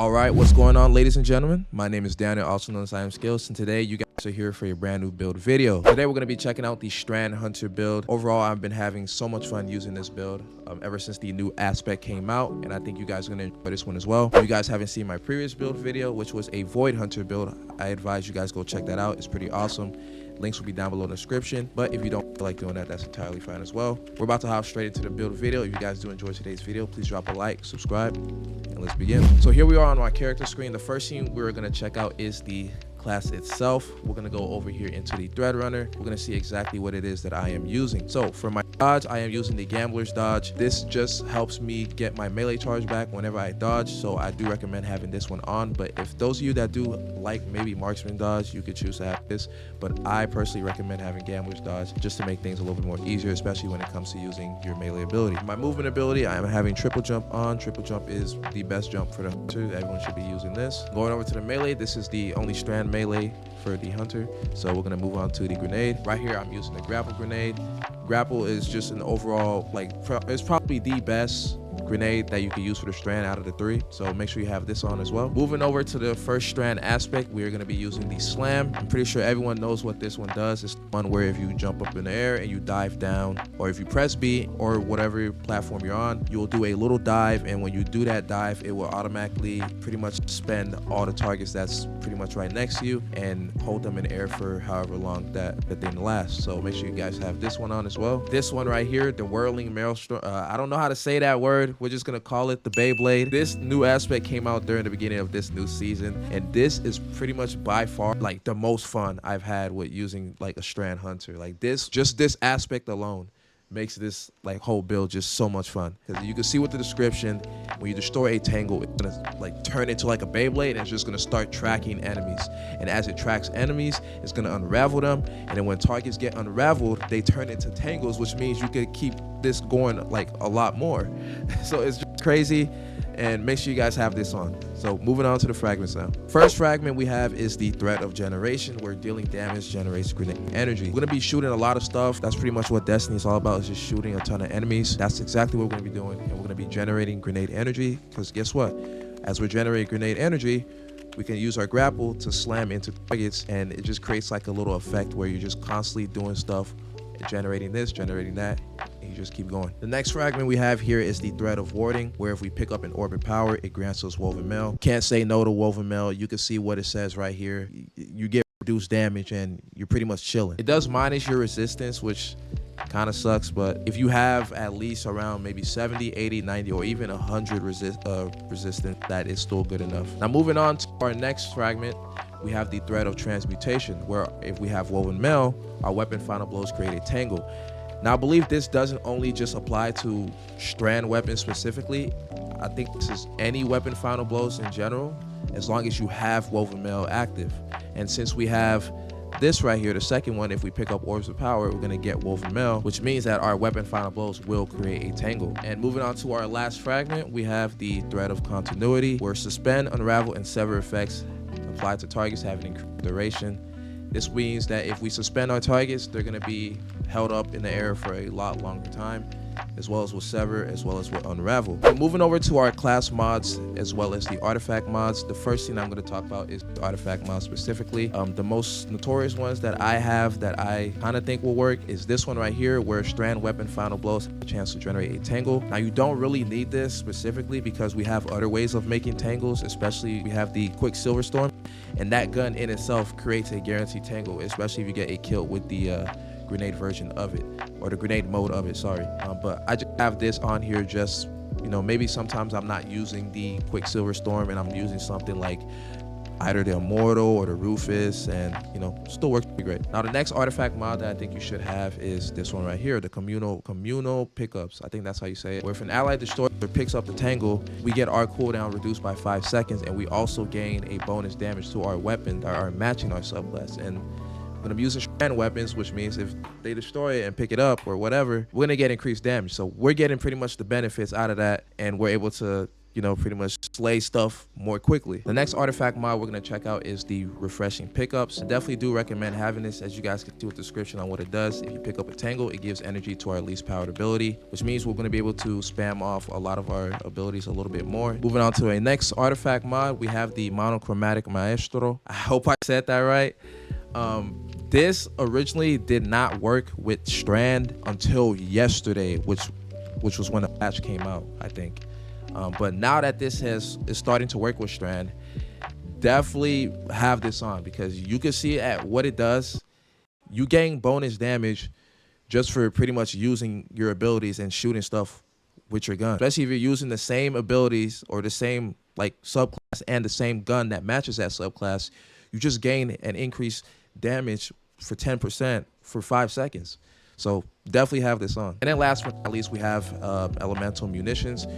All right, what's going on, ladies and gentlemen? My name is Daniel, also known as I Am Skills, and today you guys are here for a brand new build video. Today we're going to be checking out the Strand Hunter build. Overall, I've been having so much fun using this build ever since the new aspect came out, and I think you guys are going to enjoy this one as well. If you guys haven't seen my previous build video, which was a Void Hunter build, I advise you guys go check that out. It's pretty awesome. Links will be down below in the description, but if you don't feel like doing that, that's entirely fine as well. We're about to hop straight into the build video. If you guys do enjoy today's video, please drop a like, subscribe, and let's begin. So here we are on my character screen. The first thing we're going to check out is the class itself. We're going to go over here into the thread runner. We're going to see exactly what it is that I am using. So for my dodge, I am using the gambler's dodge. This just helps me get my melee charge back whenever I dodge, so I do recommend having this one on. But if those of you that do like maybe marksman dodge, you could choose to have this, but I personally recommend having gambler's dodge just to make things a little bit more easier, especially when it comes to using your melee ability. My movement ability, I am having triple jump on. Triple jump is the best jump for the hunter. Everyone should be using this. Going over to the melee, this is the only strand melee for the hunter, so we're going to move on to the grenade. Right here I'm using the grapple grenade. Grapple is just an overall, like, it's probably the best grenade that you can use for the strand out of the three, so make sure you have this on as well. Moving over to the first strand aspect, we're going to be using the slam. I'm pretty sure everyone knows what this one does. It's one where if you jump up in the air and you dive down, or if you press B or whatever platform you're on, you'll do a little dive, and when you do that dive, it will automatically pretty much spend all the targets that's pretty much right next to you and hold them in air for however long that thing lasts. So make sure you guys have this one on as well. This one right here, the whirling maelstrom, I don't know how to say that word. We're just gonna call it the Beyblade. This new aspect came out during the beginning of this new season, and this is pretty much by far like the most fun I've had with using like a strand hunter. Like this, just this aspect alone makes this like whole build just so much fun, because you can see with the description, when you destroy a tangle, it's gonna like turn into like a Beyblade, and it's just gonna start tracking enemies, and as it tracks enemies, it's gonna unravel them, and then when targets get unraveled, they turn into tangles, which means you could keep this going like a lot more. So it's just crazy, and make sure you guys have this on. So moving on to the fragments now. First fragment we have is the threat of generation, where dealing damage generates grenade energy. We're gonna be shooting a lot of stuff. That's pretty much what Destiny is all about, is just shooting a ton of enemies. That's exactly what we're gonna be doing, and we're gonna be generating grenade energy, because guess what? As we're generating grenade energy, we can use our grapple to slam into targets, and it just creates like a little effect where you're just constantly doing stuff, generating this, generating that, and you just keep going. The next fragment we have here is the threat of warding, where if we pick up an orbit power, it grants us woven mail. Can't say no to woven mail. You can see what it says right here. You get reduced damage and you're pretty much chilling. It does minus your resistance, which kind of sucks, but if you have at least around maybe 70, 80, 90, or even 100 resistance, that is still good enough. Now moving on to our next fragment, we have the threat of transmutation, where if we have woven mail, our weapon final blows create a tangle. Now I believe this doesn't only just apply to strand weapons specifically. I think this is any weapon final blows in general, as long as you have woven mail active. And since we have this right here, the second one, if we pick up orbs of power, we're going to get woven mail, which means that our weapon final blows will create a tangle. And moving on to our last fragment, we have the threat of continuity, where suspend, unravel, and sever effects apply to targets having increased duration. This means that if we suspend our targets, they're going to be held up in the air for a lot longer time, as well as with sever, as well as with unravel. So moving over to our class mods as well as the artifact mods, the first thing I'm going to talk about is the artifact mods specifically. The most notorious ones that I have that I kind of think will work is this one right here, where strand weapon final blows have a chance to generate a tangle. Now you don't really need this specifically, because we have other ways of making tangles, especially we have the quicksliver storm, and that gun in itself creates a guaranteed tangle, especially if you get a kill with the grenade version of it, or the grenade mode of it, sorry. But I just have this on here just, you know, maybe sometimes I'm not using the quicksliver storm and I'm using something like either the immortal or the rufus, and you know, still works pretty great. Now the next artifact mod that I think you should have is this one right here, the communal pickups. I think that's how you say it, where if an allied destroyer picks up the tangle, we get our cooldown reduced by 5 seconds, and we also gain a bonus damage to our weapon that are matching our subclass. And when I'm using strand weapons, which means if they destroy it and pick it up or whatever, we're gonna get increased damage. So we're getting pretty much the benefits out of that, and we're able to you know, pretty much slay stuff more quickly. The next artifact mod we're gonna check out is the refreshing pickups. I definitely do recommend having this, as you guys can see with the description on what it does. If you pick up a Tangle, it gives energy to our least powered ability, which means we're gonna be able to spam off a lot of our abilities a little bit more. Moving on to a next artifact mod, we have the monochromatic maestro. I hope I said that right. This originally did not work with Strand until yesterday, which was when the patch came out, I think. But now that this is starting to work with Strand, definitely have this on, because you can see at what it does. You gain bonus damage just for pretty much using your abilities and shooting stuff with your gun. Especially if you're using the same abilities or the same like subclass and the same gun that matches that subclass, you just gain an increased damage for 10% for 5 seconds. So definitely have this on. And then last but not least, we have elemental munitions.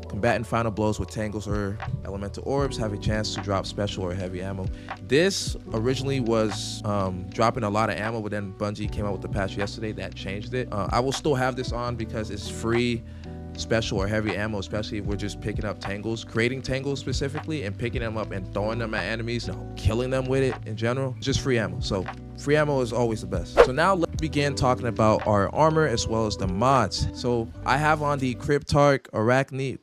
Combatant final blows with tangles or elemental orbs have a chance to drop special or heavy ammo. This originally was dropping a lot of ammo, but then Bungie came out with the patch yesterday that changed it. I will still have this on because it's free special or heavy ammo, especially if we're just picking up tangles, creating tangles specifically and picking them up and throwing them at enemies, killing them with it in general. Just free ammo. So free ammo is always the best. So now let's begin talking about our armor as well as the mods. So I have on the Cryptarch Arachne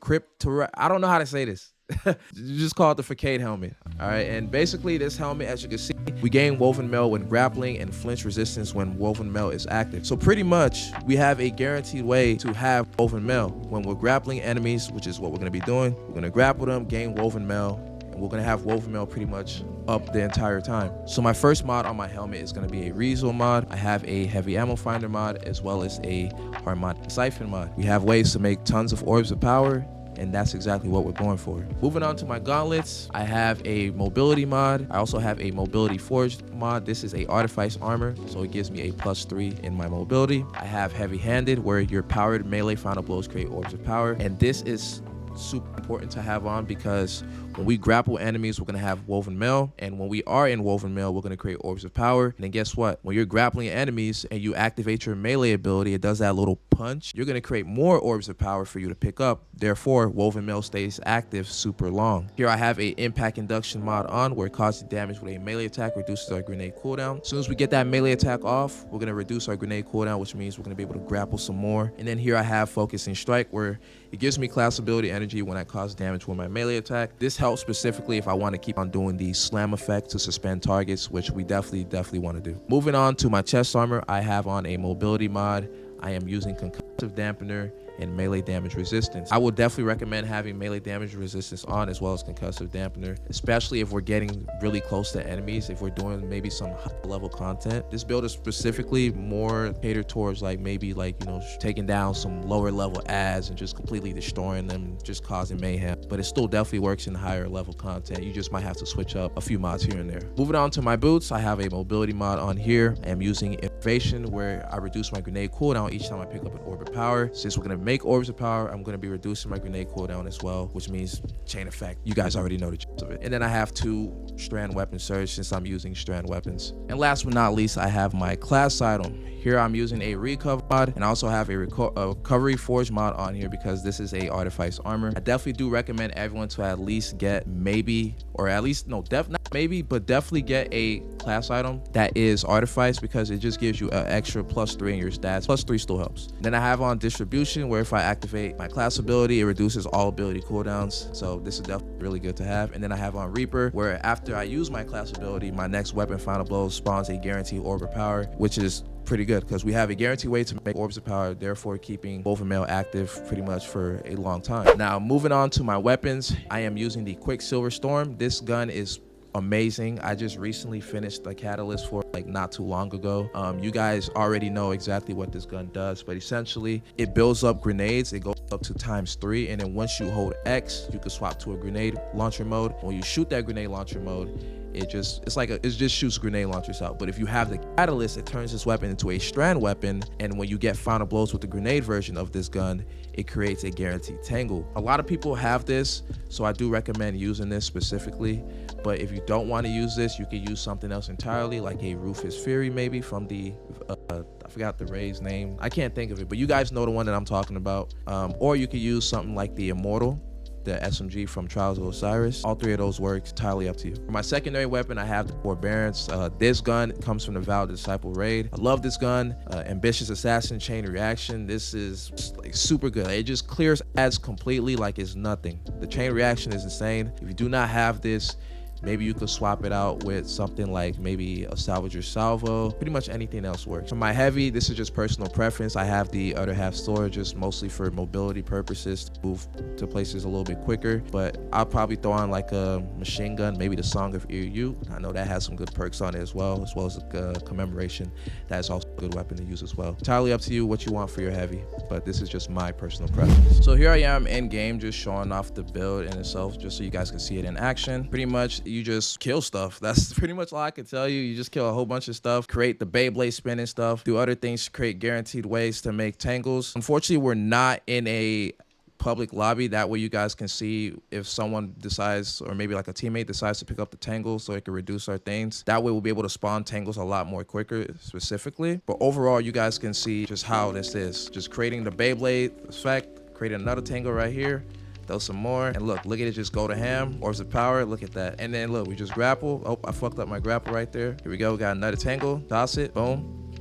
I don't know how to say this. You just call it the Facade helmet. All right, and basically this helmet, as you can see, we gain woven mail when grappling and flinch resistance when woven mail is active. So pretty much we have a guaranteed way to have woven mail when we're grappling enemies, which is what we're going to be doing. We're going to grapple them, gain woven mail, and we're going to have woven mail pretty much up the entire time. So my first mod on my helmet is going to be a Resolve mod. I have a heavy ammo finder mod as well as a harmonic siphon mod. We have ways to make tons of orbs of power, and that's exactly what we're going for. Moving on to my gauntlets, I have a mobility mod. I also have a mobility forged mod. This is a artifice armor, so it gives me a +3 in my mobility. I have heavy handed, where your powered melee final blows create orbs of power, and this is super important to have on because when we grapple enemies, we're going to have woven mail, and when we are in woven mail, we're going to create orbs of power. And then guess what? When you're grappling enemies and you activate your melee ability, it does that little punch. You're going to create more orbs of power for you to pick up. Therefore, woven mail stays active super long. Here I have a impact induction mod on, where it causes damage with a melee attack, reduces our grenade cooldown. As soon as we get that melee attack off, we're going to reduce our grenade cooldown, which means we're going to be able to grapple some more. And then here I have focusing strike, where it gives me class ability energy when I cause damage with my melee attack. This helps specifically if I want to keep on doing the slam effect to suspend targets, which we definitely want to do. Moving on to my chest armor, I have on a mobility mod. I am using concussive dampener and melee damage resistance. I would definitely recommend having melee damage resistance on as well as concussive dampener, especially if we're getting really close to enemies, if we're doing maybe some high level content. This build is specifically more catered towards like maybe like, you know, taking down some lower level ads and just completely destroying them, just causing mayhem. But it still definitely works in higher level content. You just might have to switch up a few mods here and there. Moving on to my boots, I have a mobility mod on here. I am using innovation, where I reduce my grenade cooldown each time I pick up an orb of power. Since we're gonna make orbs of power, I'm going to be reducing my grenade cooldown as well, which means chain effect. You guys already know the gist of it. And then I have 2 strand weapon surge since I'm using strand weapons. And last but not least, I have my class item. Here I'm using a recover mod, and I also have a recovery forge mod on here because this is a artifice armor. I definitely do recommend everyone to at least get maybe, or at least no, not maybe, but definitely get a class item that is artifice, because it just gives you an extra +3 in your stats. +3 still helps. Then I have on distribution, where if I activate my class ability, it reduces all ability cooldowns. So this is definitely really good to have. And then I have on Reaper, where after I use my class ability, my next weapon final blow spawns a guaranteed orb of power, which is pretty good because we have a guaranteed way to make orbs of power, therefore keeping woven mail active pretty much for a long time. Now moving on to my weapons, I am using the Quicksilver Storm. This gun is amazing. I just recently finished the catalyst for like not too long ago. You guys already know exactly what this gun does, but essentially it builds up grenades. It goes up to ×3, and then once you hold X, you can swap to a grenade launcher mode. When you shoot that grenade launcher mode, it just shoots grenade launchers out. But if you have the catalyst, it turns this weapon into a strand weapon, and when you get final blows with the grenade version of this gun, it creates a guaranteed tangle. A lot of people have this, so I do recommend using this specifically. But if you don't want to use this, you can use something else entirely, like a Rufus Fury maybe from the I forgot the Ray's name. I can't think of it, but you guys know the one that I'm talking about. Or you could use something like the Immortal. the SMG from Trials of Osiris. All three of those work, entirely up to you. For my secondary weapon, I have the Forbearance. This gun comes from the Val Disciple raid. I love this gun. Ambitious Assassin Chain Reaction. This is like super good. It just clears ads completely like it's nothing. The chain reaction is insane. If you do not have this, maybe you could swap it out with something like maybe a salvager salvo. Pretty much anything else works. For my heavy, this is just personal preference. I have the other half storage just mostly for mobility purposes, to move to places a little bit quicker. But I'll probably throw on like a machine gun, maybe the Song of Iryu. I know that has some good perks on it as well as a commemoration. That's also a good weapon to use as well. Entirely up to you what you want for your heavy, but this is just my personal preference. So here I am in game, just showing off the build in itself, just so you guys can see it in action. Pretty much you just kill stuff. That's pretty much all I can tell you. You just kill a whole bunch of stuff, create the Beyblade spinning stuff, do other things to create guaranteed ways to make tangles. Unfortunately, we're not in a public lobby. That way you guys can see if someone decides, or maybe like a teammate decides to pick up the tangle, so it can reduce our things. That way we'll be able to spawn tangles a lot more quicker specifically. But overall, you guys can see just how this is. Just creating the Beyblade effect, creating another tangle right here, throw some more, and look at it just go to ham. Orbs of power, look at that. And then look, we just grapple. Oh, I fucked up my grapple right there. Here we go, got another tangle, toss it, boom.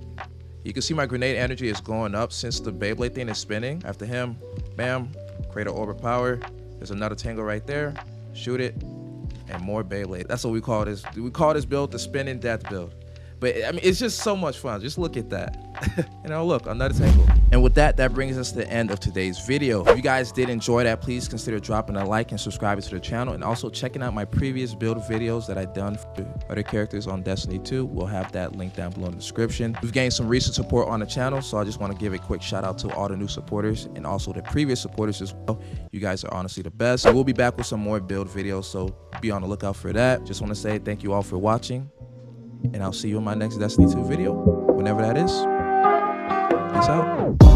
You can see my grenade energy is going up since the Beyblade thing is spinning. After him, bam, create an orb of power. There's another tangle right there, shoot it, and more Beyblade. That's what we call this. We call this build the spinning death build. But I mean, it's just so much fun. Just look at that. And now look, another tangle. And with that, that brings us to the end of today's video. If you guys did enjoy that, please consider dropping a like and subscribing to the channel, and also checking out my previous build videos that I've done for other characters on Destiny 2. We'll have that link down below in the description. We've gained some recent support on the channel, so I just want to give a quick shout out to all the new supporters and also the previous supporters as well. You guys are honestly the best. We'll be back with some more build videos, so be on the lookout for that. Just want to say thank you all for watching, and I'll see you in my next Destiny 2 video, whenever that is. Peace out.